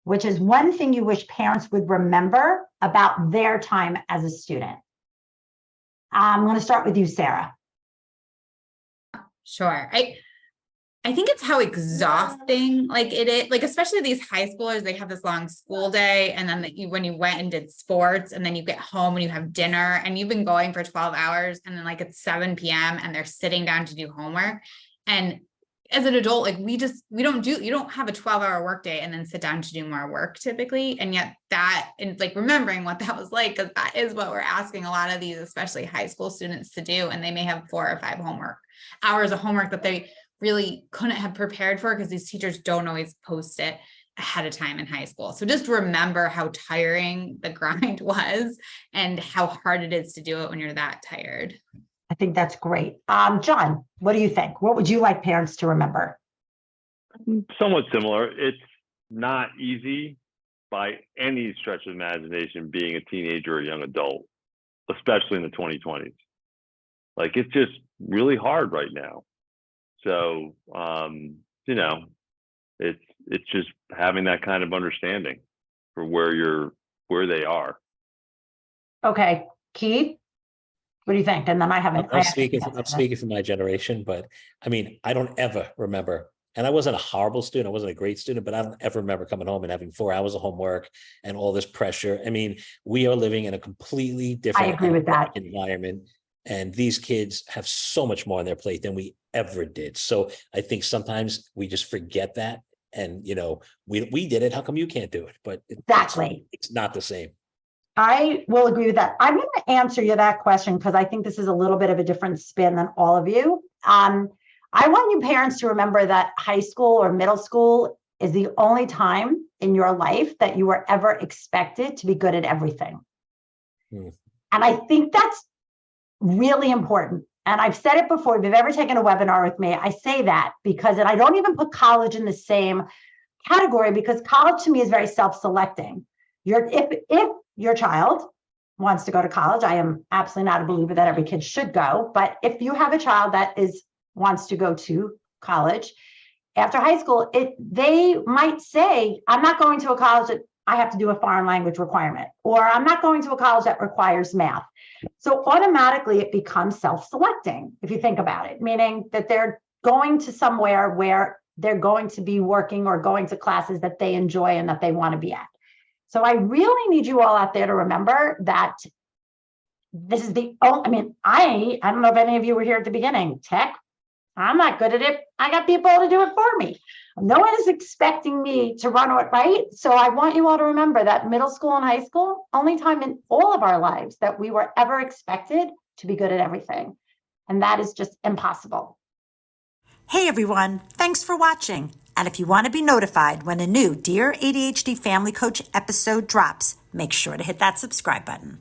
which is one thing you wish parents would remember about their time as a student. I'm going to start with you, Sarah. Sure. I think it's how exhausting like it is, like especially these high schoolers, they have this long school day, and then when you went and did sports, and then you get home and you have dinner and you've been going for 12 hours, and then like it's 7 p.m. and they're sitting down to do homework. And as an adult, like you don't have a 12-hour workday and then sit down to do more work typically. And yet and like remembering what that was like, because that is what we're asking a lot of these, especially high school students, to do. And they may have 4 or 5 hours of homework that they really couldn't have prepared for, because these teachers don't always post it ahead of time in high school. So just remember how tiring the grind was and how hard it is to do it when you're that tired. I think that's great. John, what do you think? What would you like parents to remember? Somewhat similar. It's not easy by any stretch of imagination being a teenager or a young adult, especially in the 2020s. Like, it's just really hard right now. So, it's just having that kind of understanding for where they are. Okay, Keith, what do you think? And then I'm speaking for my generation, but I mean, I don't ever remember, and I wasn't a horrible student, I wasn't a great student, but I don't ever remember coming home and having 4 hours of homework and all this pressure. I mean, we are living in a completely different I agree with that environment. And these kids have so much more on their plate than we ever did. So I think sometimes we just forget that. And, we did it. How come you can't do it? But exactly, it's not the same. I will agree with that. I'm going to answer you that question because I think this is a little bit of a different spin than all of you. I want you parents to remember that high school or middle school is the only time in your life that you were ever expected to be good at everything. And I think that's really important. And I've said it before, if you've ever taken a webinar with me, I say that because, and I don't even put college in the same category, because college to me is very self-selecting. If your child wants to go to college, I am absolutely not a believer that every kid should go. But if you have a child that wants to go to college after high school, they might say, I'm not going to a college that I have to do a foreign language requirement, or I'm not going to a college that requires math. So automatically it becomes self-selecting, if you think about it, meaning that they're going to somewhere where they're going to be working or going to classes that they enjoy and that they want to be at. So I really need you all out there to remember that this is I don't know if any of you were here at the beginning. Tech, I'm not good at it. I got people to do it for me. No one is expecting me to run it, right? So I want you all to remember that middle school and high school, only time in all of our lives that we were ever expected to be good at everything. And that is just impossible. Hey everyone, thanks for watching. And if you want to be notified when a new Dear ADHD Family Coach episode drops, make sure to hit that subscribe button.